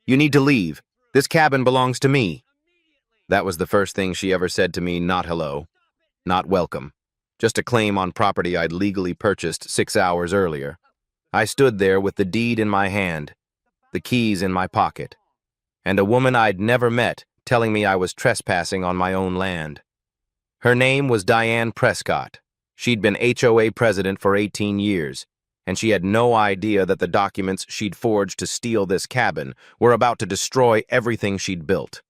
You need to leave. This cabin belongs to me." That was the first thing she ever said to me, not hello, not welcome. Just a claim on property I'd legally purchased 6 hours earlier. I stood there with the deed in my hand, the keys in my pocket, and a woman I'd never met telling me I was trespassing on my own land. Her name was Diane Prescott. She'd been HOA president for 18 years, and she had no idea that the documents she'd forged to steal this cabin were about to destroy everything she'd built.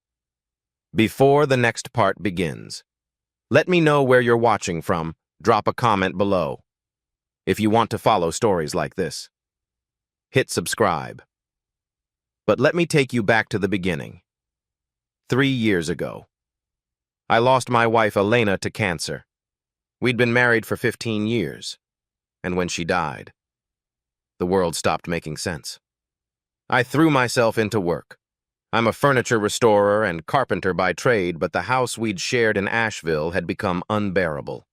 Before the next part begins, let me know where you're watching from. Drop a comment below if you want to follow stories like this. Hit subscribe. But let me take you back to the beginning. 3 years ago, I lost my wife Elena to cancer. We'd been married for 15 years, and when she died, the world stopped making sense. I threw myself into work. I'm a furniture restorer and carpenter by trade, but the house we'd shared in Asheville had become unbearable.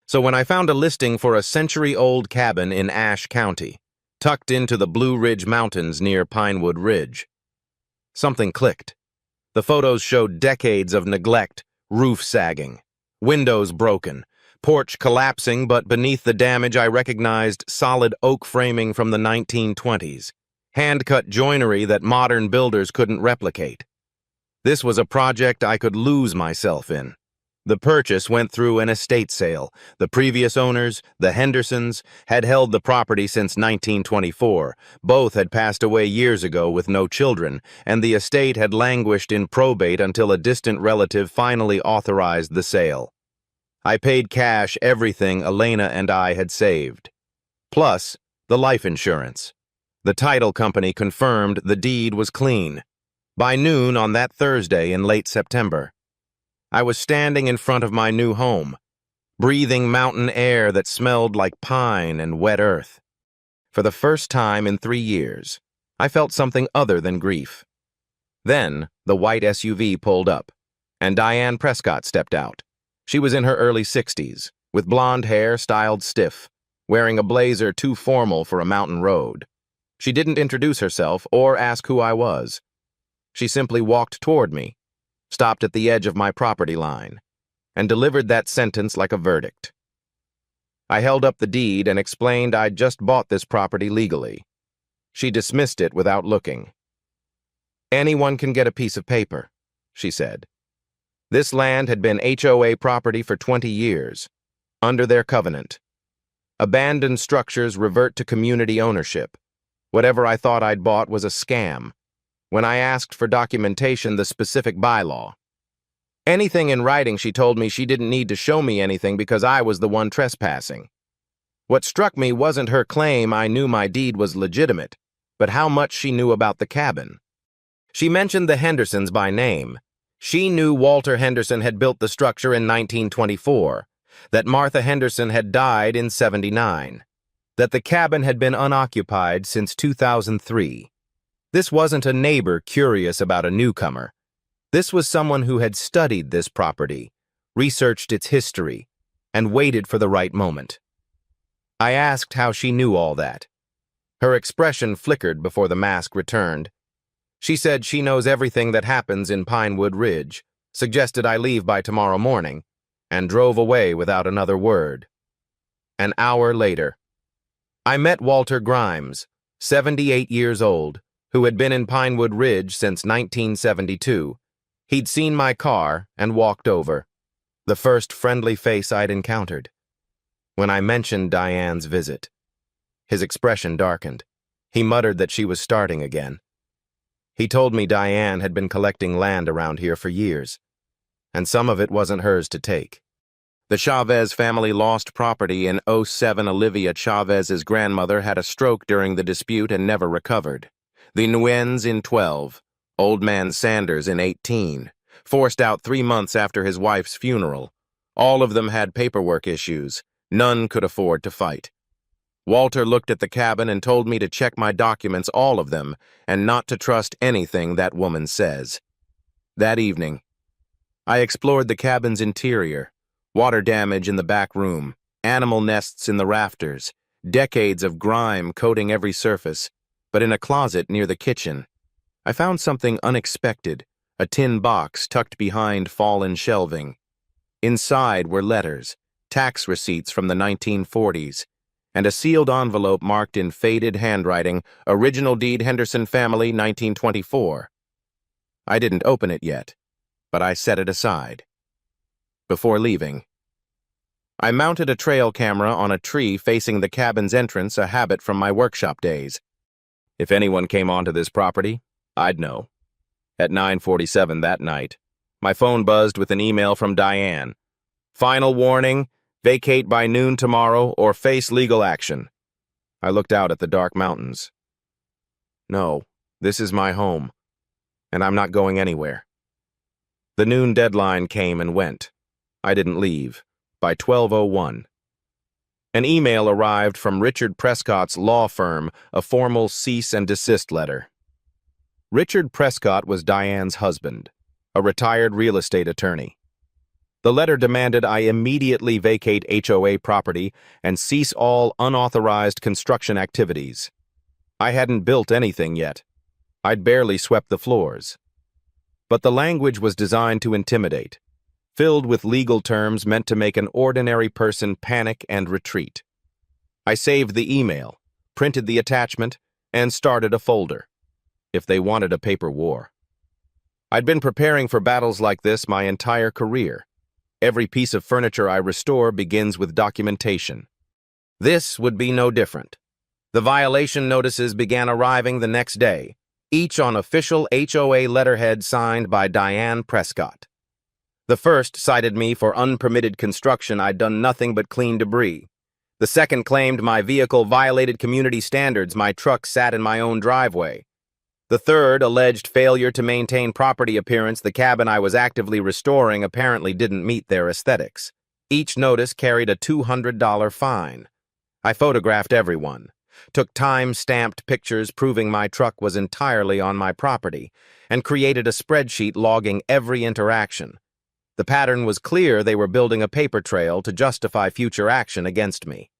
So when I found a listing for a century-old cabin in Ashe County, tucked into the Blue Ridge Mountains near Pinewood Ridge, something clicked. The photos showed decades of neglect, roof sagging, windows broken, porch collapsing, but beneath the damage I recognized solid oak framing from the 1920s, hand-cut joinery that modern builders couldn't replicate. This was a project I could lose myself in. The purchase went through an estate sale. The previous owners, the Hendersons, had held the property since 1924. Both had passed away years ago with no children, and the estate had languished in probate until a distant relative finally authorized the sale. I paid cash everything Elena and I had saved, plus the life insurance. The title company confirmed the deed was clean. By noon on that Thursday in late September, I was standing in front of my new home, breathing mountain air that smelled like pine and wet earth. For the first time in 3 years, I felt something other than grief. Then, the white SUV pulled up, and Diane Prescott stepped out. She was in her early 60s, with blonde hair styled stiff, wearing a blazer too formal for a mountain road. She didn't introduce herself or ask who I was. She simply walked toward me, stopped at the edge of my property line, and delivered that sentence like a verdict. I held up the deed and explained I'd just bought this property legally. She dismissed it without looking. "Anyone can get a piece of paper," she said. This land had been HOA property for 20 years, under their covenant. Abandoned structures revert to community ownership. Whatever I thought I'd bought was a scam. When I asked for documentation, the specific bylaw. Anything in writing, she told me she didn't need to show me anything because I was the one trespassing. What struck me wasn't her claim I knew my deed was legitimate, but how much she knew about the cabin. She mentioned the Hendersons by name. She knew Walter Henderson had built the structure in 1924, that Martha Henderson had died in 79, that the cabin had been unoccupied since 2003. This wasn't a neighbor curious about a newcomer. This was someone who had studied this property, researched its history, and waited for the right moment. I asked how she knew all that. Her expression flickered before the mask returned. She said she knows everything that happens in Pinewood Ridge, suggested I leave by tomorrow morning, and drove away without another word. An hour later, I met Walter Grimes, 78 years old, who had been in Pinewood Ridge since 1972. He'd seen my car and walked over, the first friendly face I'd encountered. When I mentioned Diane's visit, his expression darkened. He muttered that she was starting again. He told me Diane had been collecting land around here for years, and some of it wasn't hers to take. The Chavez family lost property in '07. Olivia Chavez's grandmother had a stroke during the dispute and never recovered. The Nguyen's in 12, Old Man Sanders in 18, forced out 3 months after his wife's funeral. All of them had paperwork issues. None could afford to fight. Walter looked at the cabin and told me to check my documents, all of them, and not to trust anything that woman says. That evening, I explored the cabin's interior. Water damage in the back room, animal nests in the rafters, decades of grime coating every surface, but in a closet near the kitchen, I found something unexpected, a tin box tucked behind fallen shelving. Inside were letters, tax receipts from the 1940s, and a sealed envelope marked in faded handwriting, Original Deed Henderson Family, 1924. I didn't open it yet, but I set it aside. Before leaving, I mounted a trail camera on a tree facing the cabin's entrance, a habit from my workshop days. If anyone came onto this property, I'd know. At 9:47 that night, my phone buzzed with an email from Diane. Final warning, vacate by noon tomorrow or face legal action. I looked out at the dark mountains. No, this is my home, and I'm not going anywhere. The noon deadline came and went. I didn't leave. By 12:01. An email arrived from Richard Prescott's law firm, a formal cease and desist letter. Richard Prescott was Diane's husband, a retired real estate attorney. The letter demanded I immediately vacate HOA property and cease all unauthorized construction activities. I hadn't built anything yet. I'd barely swept the floors. But the language was designed to intimidate, filled with legal terms meant to make an ordinary person panic and retreat. I saved the email, printed the attachment, and started a folder. If they wanted a paper war. I'd been preparing for battles like this my entire career. Every piece of furniture I restore begins with documentation. This would be no different. The violation notices began arriving the next day, each on official HOA letterhead signed by Diane Prescott. The first cited me for unpermitted construction. I'd done nothing but clean debris. The second claimed my vehicle violated community standards. My truck sat in my own driveway. The third alleged failure to maintain property appearance. The cabin I was actively restoring apparently didn't meet their aesthetics. Each notice carried a $200 fine. I photographed everyone, took time-stamped pictures proving my truck was entirely on my property, and created a spreadsheet logging every interaction. The pattern was clear. They were building a paper trail to justify future action against me.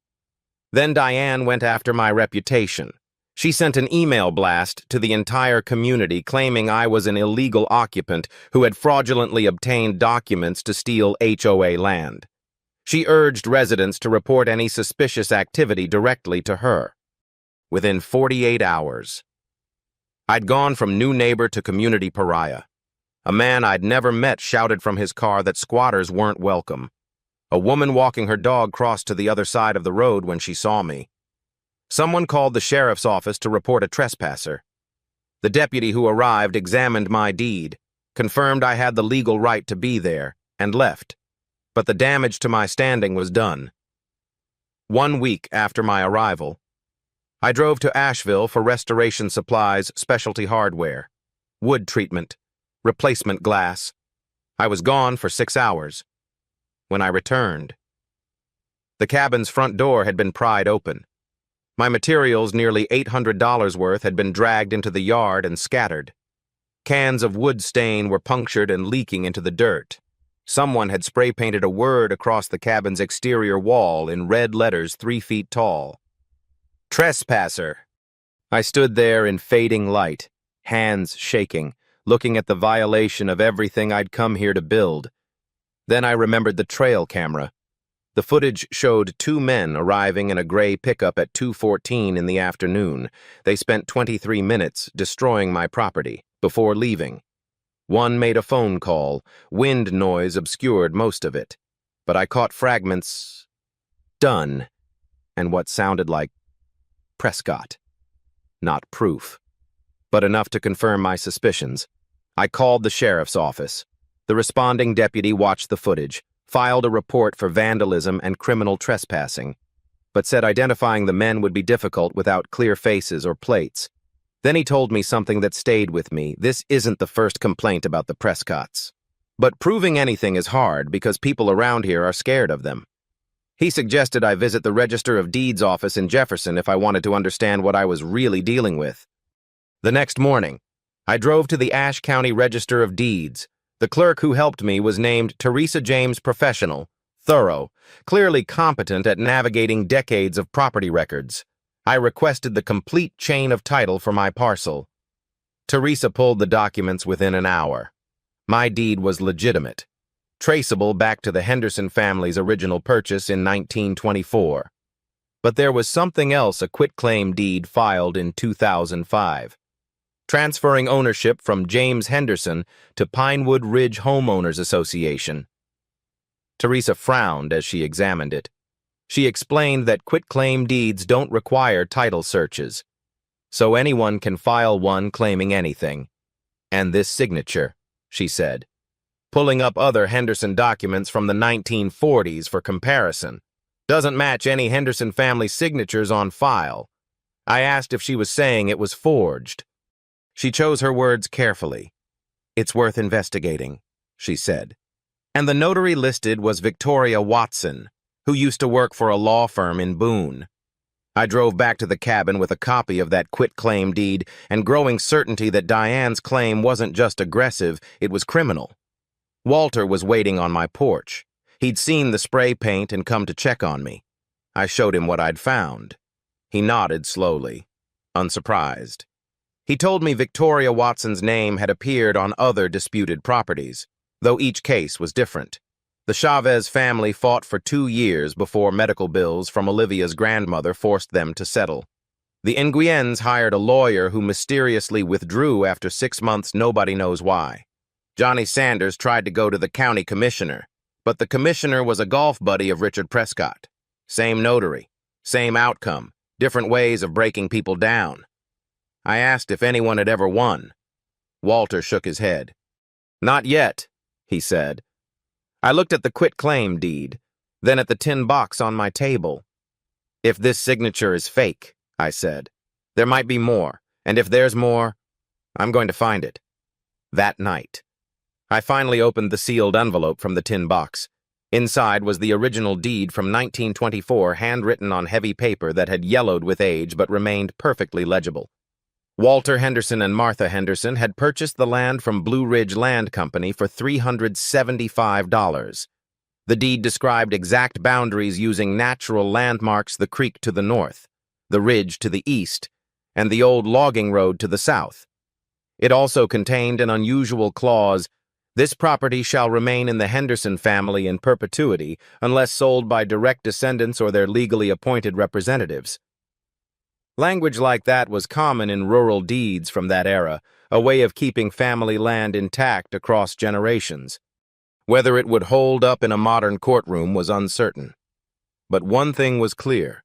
Then Diane went after my reputation. She sent an email blast to the entire community claiming I was an illegal occupant who had fraudulently obtained documents to steal HOA land. She urged residents to report any suspicious activity directly to her. Within 48 hours, I'd gone from new neighbor to community pariah. A man I'd never met shouted from his car that squatters weren't welcome. A woman walking her dog crossed to the other side of the road when she saw me. Someone called the sheriff's office to report a trespasser. The deputy who arrived examined my deed, confirmed I had the legal right to be there, and left. But the damage to my standing was done. 1 week after my arrival, I drove to Asheville for restoration supplies, specialty hardware, wood treatment, replacement glass. I was gone for 6 hours. When I returned, the cabin's front door had been pried open. My materials, nearly $800 worth, had been dragged into the yard and scattered. Cans of wood stain were punctured and leaking into the dirt. Someone had spray-painted a word across the cabin's exterior wall in red letters 3 feet tall. Trespasser. I stood there in fading light, hands shaking, looking at the violation of everything I'd come here to build. Then I remembered the trail camera. The footage showed 2 men arriving in a gray pickup at 2:14 in the afternoon. They spent 23 minutes destroying my property before leaving. One made a phone call. Wind noise obscured most of it, but I caught fragments. Done, and what sounded like Prescott. Not proof, but enough to confirm my suspicions. I called the sheriff's office. The responding deputy watched the footage, filed a report for vandalism and criminal trespassing, but said identifying the men would be difficult without clear faces or plates. Then he told me something that stayed with me. This isn't the first complaint about the Prescotts. But proving anything is hard because people around here are scared of them. He suggested I visit the Register of Deeds office in Jefferson if I wanted to understand what I was really dealing with. The next morning, I drove to the Ashe County Register of Deeds. The clerk who helped me was named Teresa James Professional, thorough, clearly competent at navigating decades of property records. I requested the complete chain of title for my parcel. Teresa pulled the documents within an hour. My deed was legitimate, traceable back to the Henderson family's original purchase in 1924. But there was something else: a quitclaim deed filed in 2005, transferring ownership from James Henderson to Pinewood Ridge Homeowners Association. Teresa frowned as she examined it. She explained that quitclaim deeds don't require title searches, so anyone can file one claiming anything. And this signature, she said, pulling up other Henderson documents from the 1940s for comparison, doesn't match any Henderson family signatures on file. I asked if she was saying it was forged. She chose her words carefully. "It's worth investigating," she said. And the notary listed was Victoria Watson, who used to work for a law firm in Boone. I drove back to the cabin with a copy of that quitclaim deed and growing certainty that Diane's claim wasn't just aggressive, it was criminal. Walter was waiting on my porch. He'd seen the spray paint and come to check on me. I showed him what I'd found. He nodded slowly, unsurprised. He told me Victoria Watson's name had appeared on other disputed properties, though each case was different. The Chavez family fought for 2 years before medical bills from Olivia's grandmother forced them to settle. The Nguyen's hired a lawyer who mysteriously withdrew after 6 months, nobody knows why. Johnny Sanders tried to go to the county commissioner, but the commissioner was a golf buddy of Richard Prescott. Same notary, same outcome, different ways of breaking people down. I asked if anyone had ever won. Walter shook his head. "Not yet," he said. I looked at the quitclaim deed, then at the tin box on my table. "If this signature is fake," I said, "there might be more, and if there's more, I'm going to find it." That night, I finally opened the sealed envelope from the tin box. Inside was the original deed from 1924, handwritten on heavy paper that had yellowed with age but remained perfectly legible. Walter Henderson and Martha Henderson had purchased the land from Blue Ridge Land Company for $375. The deed described exact boundaries using natural landmarks: the creek to the north, the ridge to the east, and the old logging road to the south. It also contained an unusual clause: "This property shall remain in the Henderson family in perpetuity unless sold by direct descendants or their legally appointed representatives." Language like that was common in rural deeds from that era, a way of keeping family land intact across generations. Whether it would hold up in a modern courtroom was uncertain. But one thing was clear: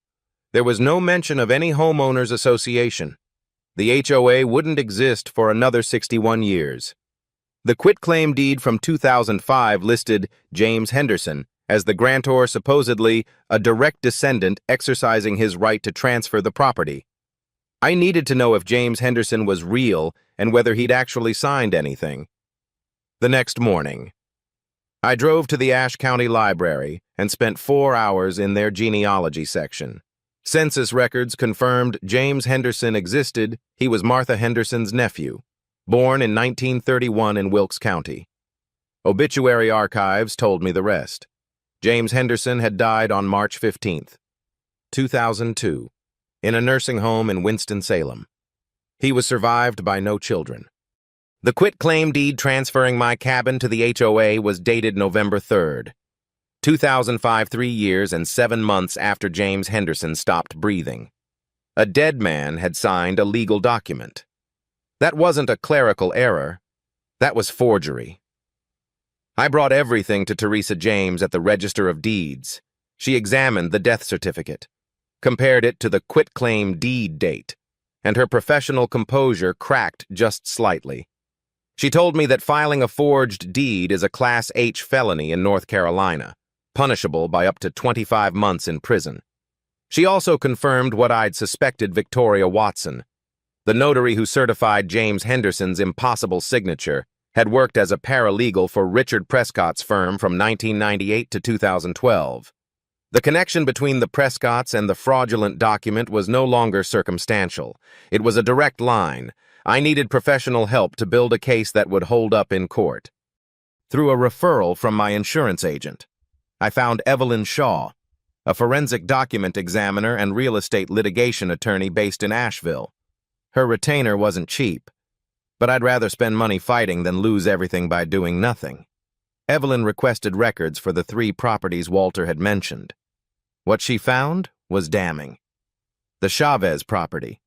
there was no mention of any homeowners association. The HOA wouldn't exist for another 61 years. The quitclaim deed from 2005 listed James Henderson as the grantor, supposedly a direct descendant exercising his right to transfer the property. I needed to know if James Henderson was real and whether he'd actually signed anything. The next morning, I drove to the Ashe County Library and spent 4 hours in their genealogy section. Census records confirmed James Henderson existed. He was Martha Henderson's nephew, born in 1931 in Wilkes County. Obituary archives told me the rest. James Henderson had died on March 15, 2002, in a nursing home in Winston-Salem. He was survived by no children. The quitclaim deed transferring my cabin to the HOA was dated November 3rd, 2005, 3 years and 7 months after James Henderson stopped breathing. A dead man had signed a legal document. That wasn't a clerical error. That was forgery. I brought everything to Teresa James at the Register of Deeds. She examined the death certificate, compared it to the quitclaim deed date, and her professional composure cracked just slightly. She told me that filing a forged deed is a Class H felony in North Carolina, punishable by up to 25 months in prison. She also confirmed what I'd suspected: Victoria Watson, the notary who certified James Henderson's impossible signature, had worked as a paralegal for Richard Prescott's firm from 1998 to 2012. The connection between the Prescotts and the fraudulent document was no longer circumstantial. It was a direct line. I needed professional help to build a case that would hold up in court. Through a referral from my insurance agent, I found Evelyn Shaw, a forensic document examiner and real estate litigation attorney based in Asheville. Her retainer wasn't cheap. But I'd rather spend money fighting than lose everything by doing nothing. Evelyn requested records for the 3 properties Walter had mentioned. What she found was damning. The Chavez property,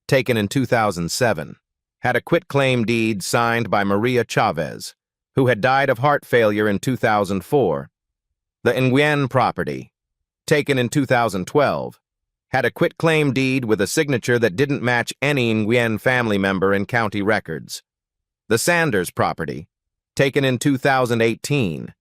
taken in 2007, had a quitclaim deed signed by Maria Chavez, who had died of heart failure in 2004. The Nguyen property, taken in 2012, had a quitclaim deed with a signature that didn't match any Nguyen family member in county records. The Sanders property, taken in 2018,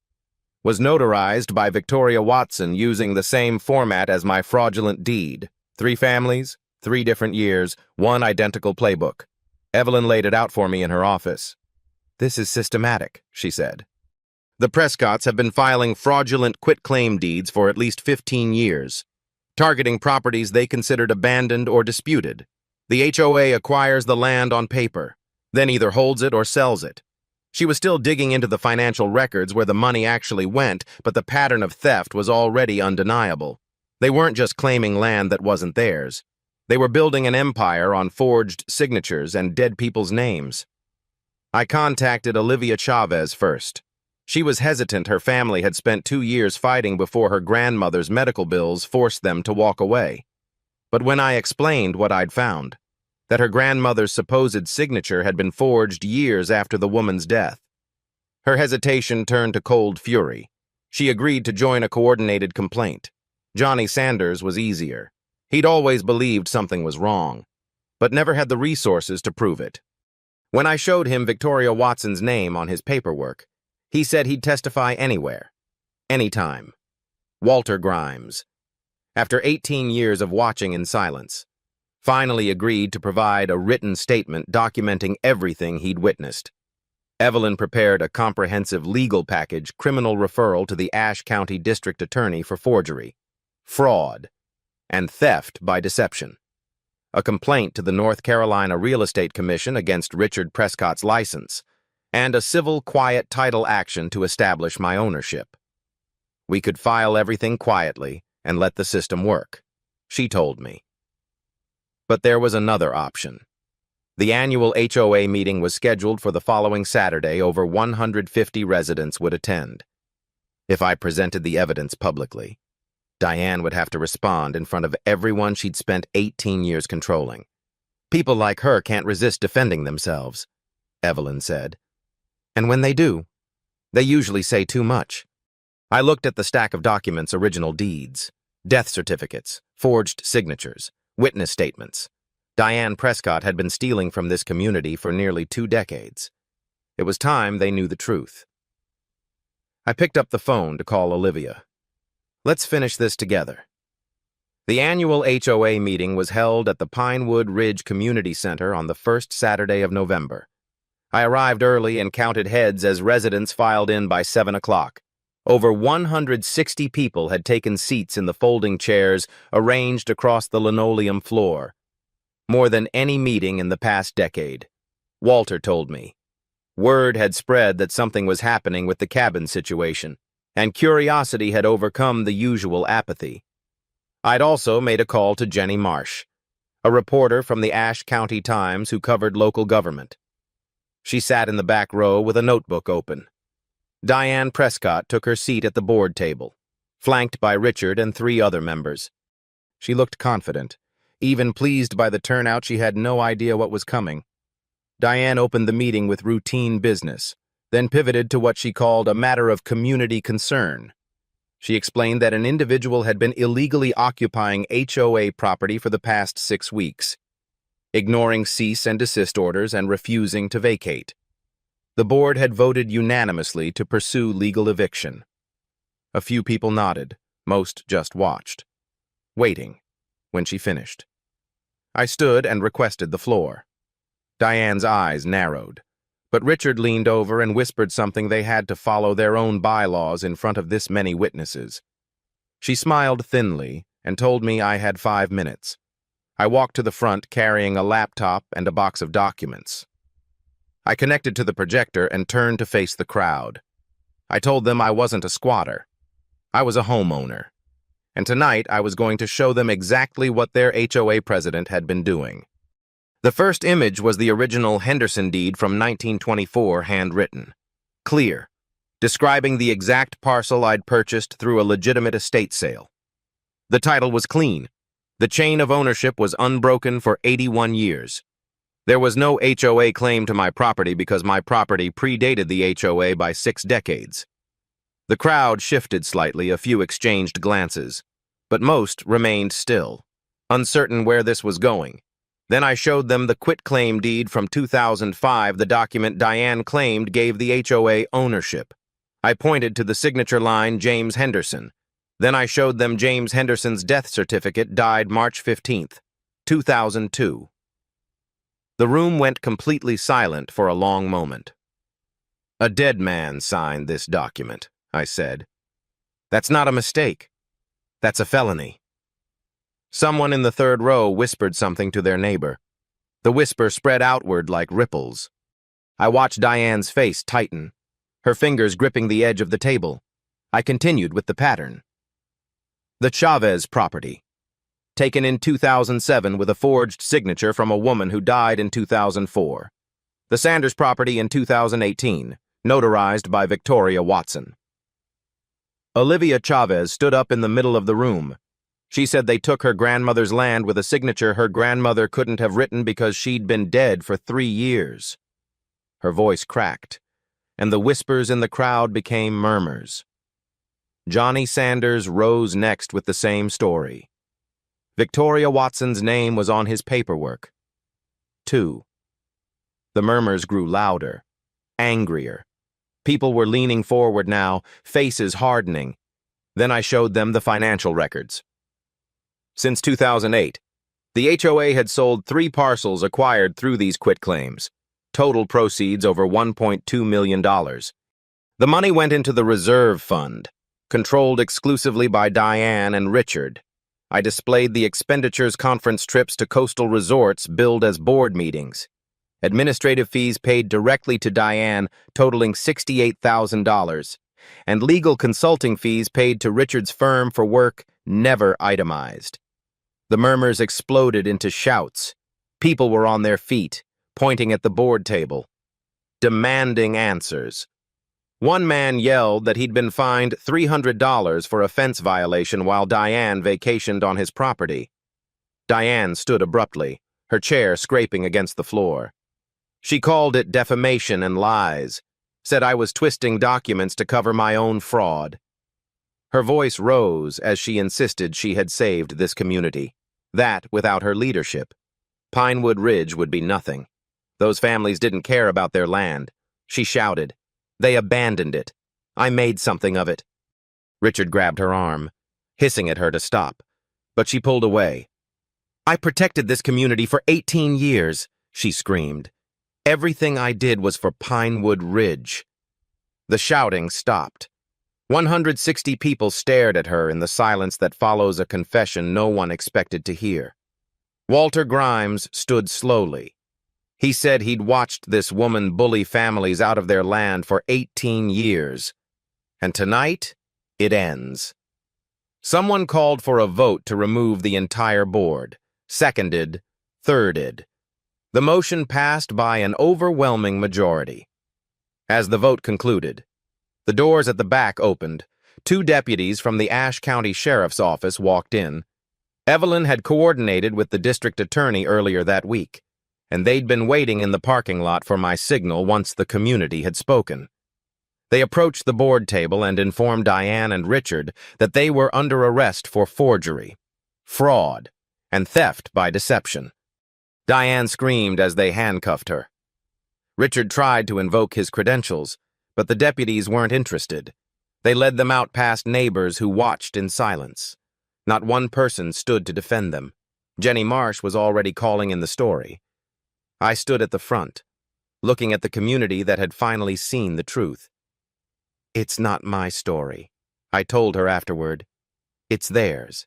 was notarized by Victoria Watson using the same format as my fraudulent deed. 3 families, 3 different years, 1 identical playbook. Evelyn laid it out for me in her office. "This is systematic," she said. "The Prescotts have been filing fraudulent quitclaim deeds for at least 15 years, targeting properties they considered abandoned or disputed. The HOA acquires the land on paper, then either holds it or sells it. She was still digging into the financial records where the money actually went, but the pattern of theft was already undeniable. They weren't just claiming land that wasn't theirs. They were building an empire on forged signatures and dead people's names." I contacted Olivia Chavez first. She was hesitant. Her family had spent 2 years fighting before her grandmother's medical bills forced them to walk away. But when I explained what I'd found, that her grandmother's supposed signature had been forged years after the woman's death, her hesitation turned to cold fury. She agreed to join a coordinated complaint. Johnny Sanders was easier. He'd always believed something was wrong, but never had the resources to prove it. When I showed him Victoria Watson's name on his paperwork, he said he'd testify anywhere, anytime. Walter Grimes, after 18 years of watching in silence, finally agreed to provide a written statement documenting everything he'd witnessed. Evelyn prepared a comprehensive legal package criminal referral to the Ashe County District Attorney for forgery, fraud, and theft by deception, a complaint to the North Carolina Real Estate Commission against Richard Prescott's license, and a civil quiet title action to establish my ownership. We could file everything quietly and let the system work, she told me. But there was another option. The annual HOA meeting was scheduled for the following Saturday. Over 150 residents would attend. If I presented the evidence publicly, Diane would have to respond in front of everyone she'd spent 18 years controlling. "People like her can't resist defending themselves," Evelyn said. "And when they do, they usually say too much." I looked at the stack of documents: original deeds, death certificates, forged signatures, witness statements. Diane Prescott had been stealing from this community for nearly 2 decades. It was time they knew the truth. I picked up the phone to call Olivia. "Let's finish this together." The annual HOA meeting was held at the Pinewood Ridge Community Center on the first Saturday of November. I arrived early and counted heads as residents filed in by 7 o'clock. Over 160 people had taken seats in the folding chairs arranged across the linoleum floor. More than any meeting in the past decade, Walter told me. Word had spread that something was happening with the cabin situation, and curiosity had overcome the usual apathy. I'd also made a call to Jenny Marsh, a reporter from the Ashe County Times who covered local government. She sat in the back row with a notebook open. Diane Prescott took her seat at the board table, flanked by Richard and 3 other members. She looked confident, even pleased by the turnout. She had no idea what was coming. Diane opened the meeting with routine business, then pivoted to what she called a matter of community concern. She explained that an individual had been illegally occupying HOA property for the past 6 weeks, ignoring cease and desist orders and refusing to vacate. The board had voted unanimously to pursue legal eviction. A few people nodded, most just watched, waiting when she finished. I stood and requested the floor. Diane's eyes narrowed, but Richard leaned over and whispered something. They had to follow their own bylaws in front of this many witnesses. She smiled thinly and told me I had 5 minutes. I walked to the front carrying a laptop and a box of documents. I connected to the projector and turned to face the crowd. I told them I wasn't a squatter. I was a homeowner. And tonight I was going to show them exactly what their HOA president had been doing. The first image was the original Henderson deed from 1924, handwritten. Clear, describing the exact parcel I'd purchased through a legitimate estate sale. The title was clean. The chain of ownership was unbroken for 81 years. There was no HOA claim to my property because my property predated the HOA by 6 decades. The crowd shifted slightly, a few exchanged glances, but most remained still, uncertain where this was going. Then I showed them the quitclaim deed from 2005, the document Diane claimed gave the HOA ownership. I pointed to the signature line, James Henderson. Then I showed them James Henderson's death certificate, died March 15th, 2002. The room went completely silent for a long moment. "A dead man signed this document," I said. "That's not a mistake. That's a felony." Someone in the third row whispered something to their neighbor. The whisper spread outward like ripples. I watched Diane's face tighten, her fingers gripping the edge of the table. I continued with the pattern. The Chavez property, taken in 2007 with a forged signature from a woman who died in 2004. The Sanders property in 2018, notarized by Victoria Watson. Olivia Chavez stood up in the middle of the room. She said they took her grandmother's land with a signature her grandmother couldn't have written because she'd been dead for 3 years. Her voice cracked, and the whispers in the crowd became murmurs. Johnny Sanders rose next with the same story. Victoria Watson's name was on his paperwork, too. The murmurs grew louder, angrier. People were leaning forward now, faces hardening. Then I showed them the financial records. Since 2008, the HOA had sold 3 parcels acquired through these quitclaims. Total proceeds over $1.2 million. The money went into the reserve fund, controlled exclusively by Diane and Richard. I displayed the expenditures, conference trips to coastal resorts billed as board meetings. Administrative fees paid directly to Diane totaling $68,000, and legal consulting fees paid to Richard's firm for work never itemized. The murmurs exploded into shouts. People were on their feet, pointing at the board table, demanding answers. One man yelled that he'd been fined $300 for a fence violation while Diane vacationed on his property. Diane stood abruptly, her chair scraping against the floor. She called it defamation and lies, said I was twisting documents to cover my own fraud. Her voice rose as she insisted she had saved this community, that without her leadership, Pinewood Ridge would be nothing. Those families didn't care about their land. She shouted. They abandoned it. I made something of it. Richard grabbed her arm, hissing at her to stop, but she pulled away. I protected this community for 18 years, she screamed. Everything I did was for Pinewood Ridge. The shouting stopped. 160 people stared at her in the silence that follows a confession no one expected to hear. Walter Grimes stood slowly. He said he'd watched this woman bully families out of their land for 18 years. And tonight, it ends. Someone called for a vote to remove the entire board. Seconded, thirded. The motion passed by an overwhelming majority. As the vote concluded, the doors at the back opened. 2 deputies from the Ashe County Sheriff's Office walked in. Evelyn had coordinated with the district attorney earlier that week, and they'd been waiting in the parking lot for my signal once the community had spoken. They approached the board table and informed Diane and Richard that they were under arrest for forgery, fraud, and theft by deception. Diane screamed as they handcuffed her. Richard tried to invoke his credentials, but the deputies weren't interested. They led them out past neighbors who watched in silence. Not one person stood to defend them. Jenny Marsh was already calling in the story. I stood at the front, looking at the community that had finally seen the truth. It's not my story, I told her afterward. It's theirs.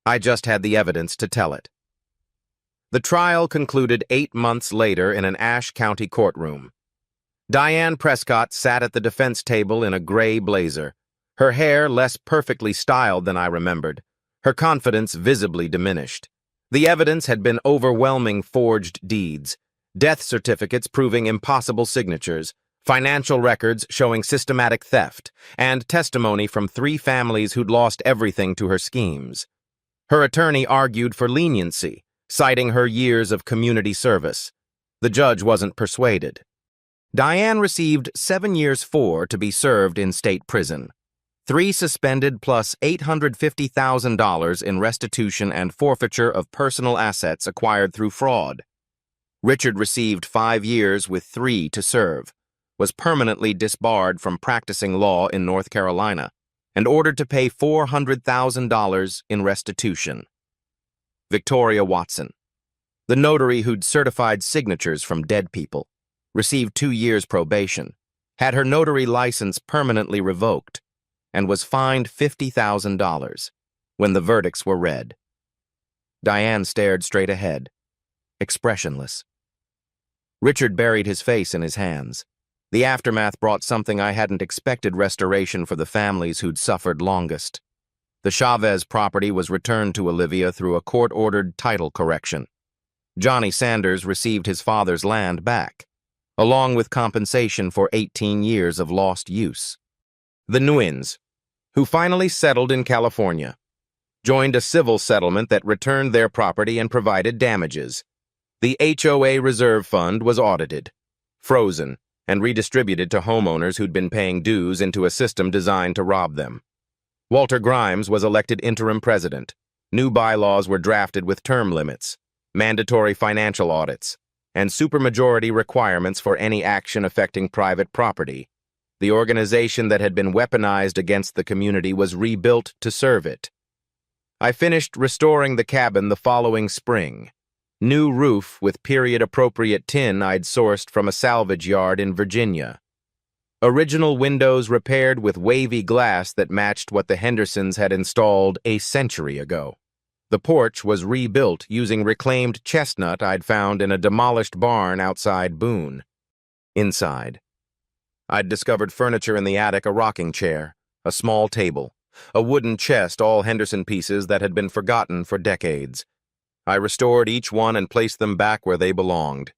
I just had the evidence to tell it. The trial concluded 8 months later in an Ashe County courtroom. Diane Prescott sat at the defense table in a gray blazer, her hair less perfectly styled than I remembered, her confidence visibly diminished. The evidence had been overwhelming forged deeds, death certificates proving impossible signatures, financial records showing systematic theft, and testimony from 3 families who'd lost everything to her schemes. Her attorney argued for leniency, citing her years of community service. The judge wasn't persuaded. Diane received 7 years 4 to be served in state prison. 3 suspended plus $850,000 in restitution and forfeiture of personal assets acquired through fraud. Richard received 5 years with 3 to serve, was permanently disbarred from practicing law in North Carolina, and ordered to pay $400,000 in restitution. Victoria Watson, the notary who'd certified signatures from dead people, received 2 years probation, had her notary license permanently revoked, and was fined $50,000 when the verdicts were read. Diane stared straight ahead, expressionless. Richard buried his face in his hands. The aftermath brought something I hadn't expected: restoration for the families who'd suffered longest. The Chavez property was returned to Olivia through a court-ordered title correction. Johnny Sanders received his father's land back, along with compensation for 18 years of lost use. The Nguyen's, who finally settled in California, joined a civil settlement that returned their property and provided damages. The HOA Reserve Fund was audited, frozen, and redistributed to homeowners who'd been paying dues into a system designed to rob them. Walter Grimes was elected interim president. New bylaws were drafted with term limits, mandatory financial audits, and supermajority requirements for any action affecting private property. The organization that had been weaponized against the community was rebuilt to serve it. I finished restoring the cabin the following spring. New roof with period-appropriate tin I'd sourced from a salvage yard in Virginia. Original windows repaired with wavy glass that matched what the Hendersons had installed a century ago. The porch was rebuilt using reclaimed chestnut I'd found in a demolished barn outside Boone. Inside, I'd discovered furniture in the attic: a rocking chair, a small table, a wooden chest, all Henderson pieces that had been forgotten for decades. I restored each one and placed them back where they belonged.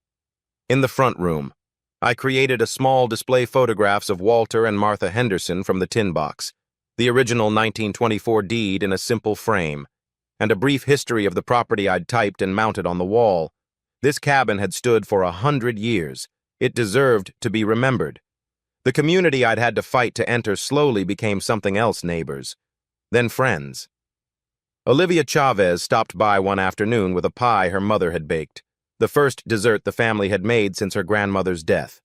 In the front room, I created a small display photographs of Walter and Martha Henderson from the tin box, the original 1924 deed in a simple frame, and a brief history of the property I'd typed and mounted on the wall. This cabin had stood for 100 years. It deserved to be remembered. The community I'd had to fight to enter slowly became something else: neighbors, then friends. Olivia Chavez stopped by one afternoon with a pie her mother had baked, the first dessert the family had made since her grandmother's death.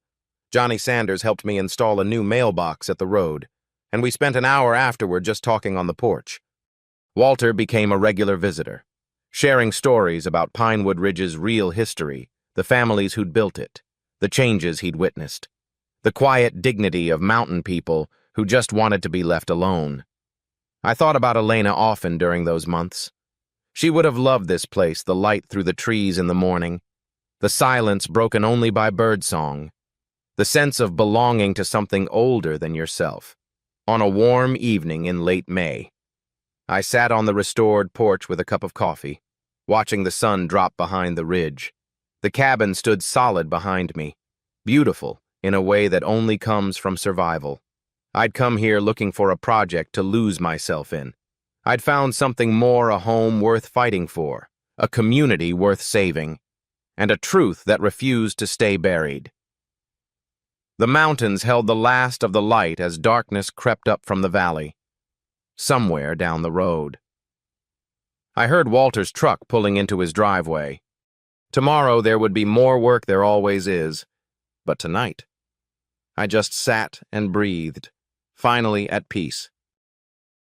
Johnny Sanders helped me install a new mailbox at the road, and we spent an hour afterward just talking on the porch. Walter became a regular visitor, sharing stories about Pinewood Ridge's real history, the families who'd built it, the changes he'd witnessed, the quiet dignity of mountain people who just wanted to be left alone. I thought about Elena often during those months. She would have loved this place: the light through the trees in the morning, the silence broken only by birdsong, the sense of belonging to something older than yourself. On a warm evening in late May, I sat on the restored porch with a cup of coffee, watching the sun drop behind the ridge. The cabin stood solid behind me, beautiful in a way that only comes from survival. I'd come here looking for a project to lose myself in. I'd found something more: a home worth fighting for, a community worth saving, and a truth that refused to stay buried. The mountains held the last of the light as darkness crept up from the valley, somewhere down the road. I heard Walter's truck pulling into his driveway. Tomorrow there would be more work, there always is, but tonight, I just sat and breathed, finally at peace.